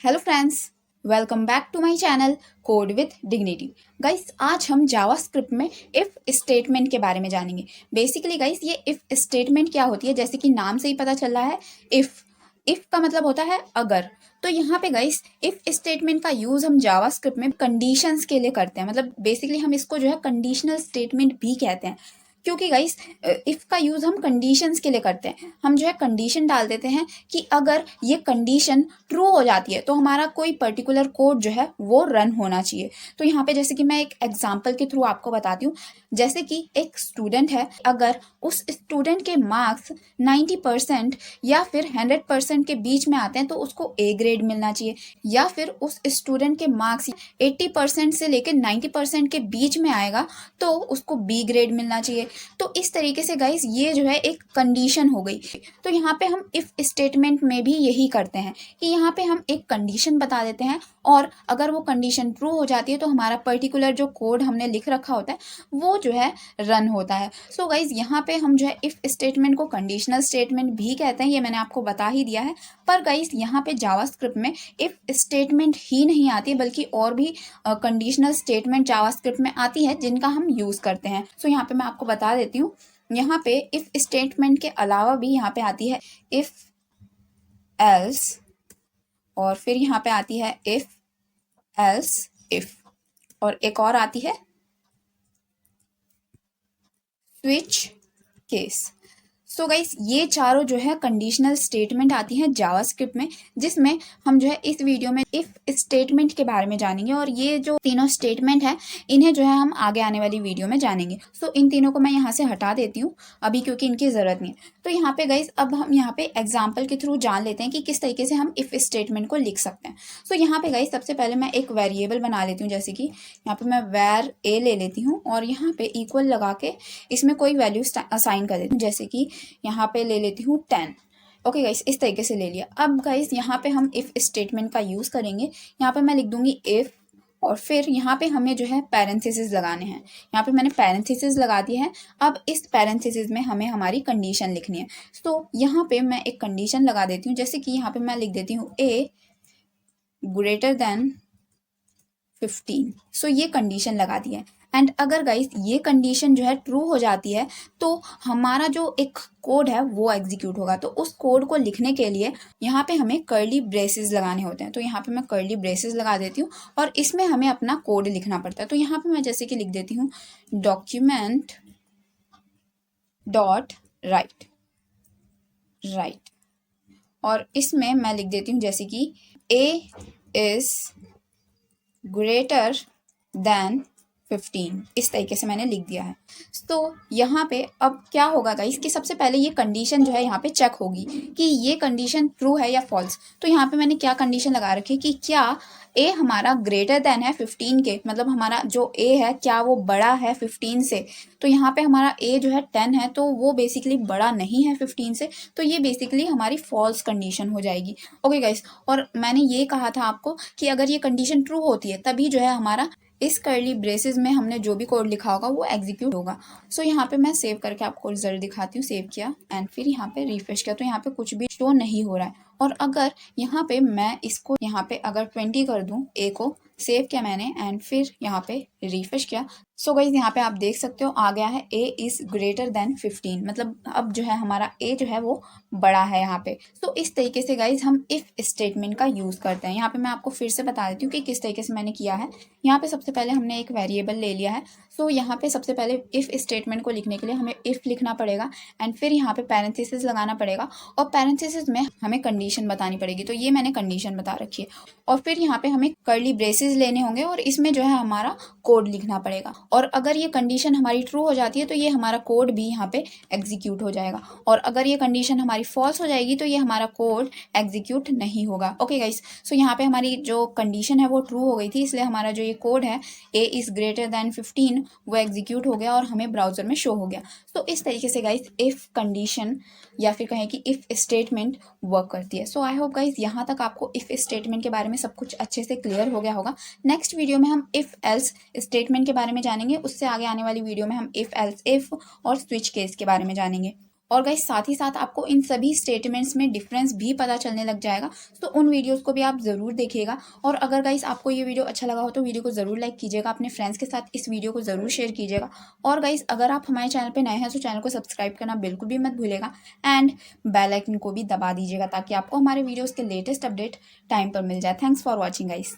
Hello friends, welcome back to my channel Code with Dignity. Guys, आज हम JavaScript में if statement के बारे में जानेंगे। बेसिकली गाइस, ये इफ़ स्टेटमेंट क्या होती है, जैसे कि नाम से ही पता चल रहा है। इफ़ का मतलब होता है अगर। तो यहाँ पे गाइस, इफ़ स्टेटमेंट का यूज़ हम जावास्क्रिप्ट में कंडीशंस के लिए करते हैं। मतलब बेसिकली हम इसको जो है कंडीशनल स्टेटमेंट भी कहते हैं, क्योंकि गाइस इफ़ का यूज़ हम कंडीशंस के लिए करते हैं। हम जो है कंडीशन डाल देते हैं कि अगर ये कंडीशन ट्रू हो जाती है तो हमारा कोई पर्टिकुलर कोड जो है वो रन होना चाहिए। तो यहाँ पे जैसे कि मैं एक एग्जांपल के थ्रू आपको बताती हूँ। जैसे कि एक स्टूडेंट है, अगर उस स्टूडेंट के मार्क्स 90% या फिर 100% के बीच में आते हैं तो उसको ए ग्रेड मिलना चाहिए, या फिर उस स्टूडेंट के मार्क्स 80% से लेकर 90% के बीच में आएगा तो उसको बी ग्रेड मिलना चाहिए। तो इस तरीके से गाइस, ये जो है एक कंडीशन हो गई। तो यहाँ पे हम इफ स्टेटमेंट में भी यही करते हैं कि यहाँ पे हम एक कंडीशन बता देते हैं, और अगर वो कंडीशन ट्रू हो जाती है तो हमारा पर्टिकुलर जो कोड हमने लिख रखा होता है वो जो है रन होता है। सो गाइज, यहाँ पे हम जो है इफ स्टेटमेंट को कंडीशनल स्टेटमेंट भी कहते हैं, ये मैंने आपको बता ही दिया है। पर गाइज, यहाँ पे जावास्क्रिप्ट में इफ स्टेटमेंट ही नहीं आती है, बल्कि और भी कंडीशनल स्टेटमेंट जावास्क्रिप्ट में आती है जिनका हम यूज़ करते हैं। सो यहाँ पे मैं आपको बता देती हूँ। यहाँ पे इफ स्टेटमेंट के अलावा भी यहाँ पे आती है इफ एल्स, और फिर यहाँ पे आती है इफ एल्स इफ, और एक और आती है स्विच केस। सो गाइस, ये चारों जो है कंडीशनल स्टेटमेंट आती हैं जावास्क्रिप्ट में, जिसमें हम जो है इस वीडियो में इफ स्टेटमेंट के बारे में जानेंगे। और ये जो तीनों स्टेटमेंट हैं इन्हें जो है हम आगे आने वाली वीडियो में जानेंगे। सो इन तीनों को मैं यहाँ से हटा देती हूँ अभी, क्योंकि इनकी ज़रूरत नहीं है। तो यहाँ पे गाइस, अब हम यहाँ पे एग्जाम्पल के थ्रू जान लेते हैं कि किस तरीके से हम इफ स्टेटमेंट को लिख सकते हैं। सो यहाँ पे गाइस, सबसे पहले मैं एक वेरिएबल बना लेती हूँ। जैसे कि यहाँ पे मैं वैर ए ले लेती हूँ और यहाँ पे इक्वल लगा के इसमें कोई वैल्यू असाइन कर देती हूँ। जैसे कि यहाँ पे ले लेती हूँ 10। ओके गाइस, इस तरीके से ले लिया। अब गाइस, यहाँ पे हम इफ स्टेटमेंट का यूज़ करेंगे। यहाँ पे मैं लिख दूंगी इफ, और फिर यहाँ पे हमें जो है पैरेंथेसिस लगाने हैं। यहाँ पे मैंने पैरेंथेसिस लगा दिए हैं। अब इस पैरेंथेसिस में हमें हमारी कंडीशन लिखनी है। तो यहाँ पे मैं एक कंडीशन लगा देती हूँ। जैसे कि यहाँ पे मैं लिख देती हूँ ए ग्रेटर देन 15। सो ये कंडीशन लगा दी है। एंड अगर गाइस, ये कंडीशन जो है ट्रू हो जाती है तो हमारा जो एक कोड है वो एग्जीक्यूट होगा। तो उस कोड को लिखने के लिए यहाँ पे हमें कर्ली ब्रेसेस लगाने होते हैं। तो यहाँ पे मैं कर्ली ब्रेसेस लगा देती हूँ और इसमें हमें अपना कोड लिखना पड़ता है। तो यहाँ पे मैं जैसे कि लिख देती हूँ डॉक्यूमेंट डॉट राइट राइट, और इसमें मैं लिख देती हूँ जैसे कि ए इज ग्रेटर देन 15। इस तरीके से मैंने लिख दिया है। तो यहाँ पे अब क्या होगा गाइस, कि सबसे पहले ये कंडीशन जो है यहाँ पे चेक होगी कि ये कंडीशन ट्रू है या फॉल्स। तो यहाँ पे मैंने क्या कंडीशन लगा रखी है कि क्या ए हमारा ग्रेटर देन है 15 के, मतलब हमारा जो ए है क्या वो बड़ा है 15 से। तो यहाँ पे हमारा ए जो है 10 है, तो वो बेसिकली बड़ा नहीं है 15 से। तो ये बेसिकली हमारी फॉल्स कंडीशन हो जाएगी। ओके गाइस, और मैंने ये कहा था आपको कि अगर ये कंडीशन ट्रू होती है तभी जो है हमारा इस कर्ली ब्रेसेस में हमने जो भी कोड लिखा होगा वो एग्जीक्यूट होगा। सो यहाँ पे मैं सेव करके आपको रिजल्ट दिखाती हूँ। सेव किया एंड फिर यहाँ पे रिफ्रेश किया तो यहाँ पे कुछ भी शो नहीं हो रहा है। और अगर यहाँ पे मैं इसको यहाँ पे अगर 20 कर दूँ, ए को सेव किया मैंने एंड फिर यहाँ पे रिफ्रेश किया। सो गाइस, यहाँ पे आप देख सकते हो आ गया है ए इज ग्रेटर देन 15, मतलब अब जो है हमारा ए जो है वो बड़ा है यहाँ पे। तो इस तरीके से गाइज हम इफ स्टेटमेंट का यूज़ करते हैं। यहाँ पे मैं आपको फिर से बता देती हूँ कि किस तरीके से मैंने किया है। यहाँ पे सबसे पहले हमने एक वेरिएबल ले लिया है। सो यहाँ पे सबसे पहले इफ स्टेटमेंट को लिखने के लिए हमें इफ लिखना पड़ेगा एंड फिर यहाँ पे पैरेंथेसिस लगाना पड़ेगा, और पैरेंथेसिस में हमें कंडीशन बतानी पड़ेगी। तो ये मैंने कंडीशन बता रखी है। और फिर यहाँ पे हमें कर्ली ब्रेसेस लेने होंगे और इसमें जो है हमारा कोड लिखना पड़ेगा। और अगर ये कंडीशन हमारी ट्रू हो जाती है तो ये हमारा कोड भी यहाँ पे एग्जीक्यूट हो जाएगा, और अगर ये कंडीशन हमारी फॉल्स हो जाएगी तो ये हमारा कोड एग्जीक्यूट नहीं होगा। ओके गाइस, सो यहाँ पे हमारी जो कंडीशन है वो ट्रू हो गई थी, इसलिए हमारा जो ये कोड है ए इज ग्रेटर देन 15 वो एग्जीक्यूट हो गया और हमें ब्राउजर में शो हो गया। तो इस तरीके से गाइस इफ कंडीशन या फिर कहें कि इफ स्टेटमेंट वर्क करती है। सो आई होप गाइस, यहाँ तक आपको इफ स्टेटमेंट के बारे में सब कुछ अच्छे से क्लियर हो गया होगा। नेक्स्ट वीडियो में हम इफ एल्स स्टेटमेंट के बारे में जानेंगे। उससे आगे आने वाली वीडियो में हम इफ एल्स इफ और स्विच केस के बारे में जानेंगे। और गाइस साथ ही साथ आपको इन सभी स्टेटमेंट्स में डिफरेंस भी पता चलने लग जाएगा, तो उन वीडियोस को भी आप ज़रूर देखिएगा। और अगर गाइस आपको ये वीडियो अच्छा लगा हो तो वीडियो को ज़रूर लाइक कीजिएगा, अपने फ्रेंड्स के साथ इस वीडियो को ज़रूर शेयर कीजिएगा। और गाइस अगर आप हमारे चैनल पर नए हैं तो चैनल को सब्सक्राइब करना बिल्कुल भी मत भूलिएगा एंड बेल आइकन को भी दबा दीजिएगा ताकि आपको हमारे वीडियोज़ के लेटेस्ट अपडेट टाइम पर मिल जाए। Thanks for watching guys.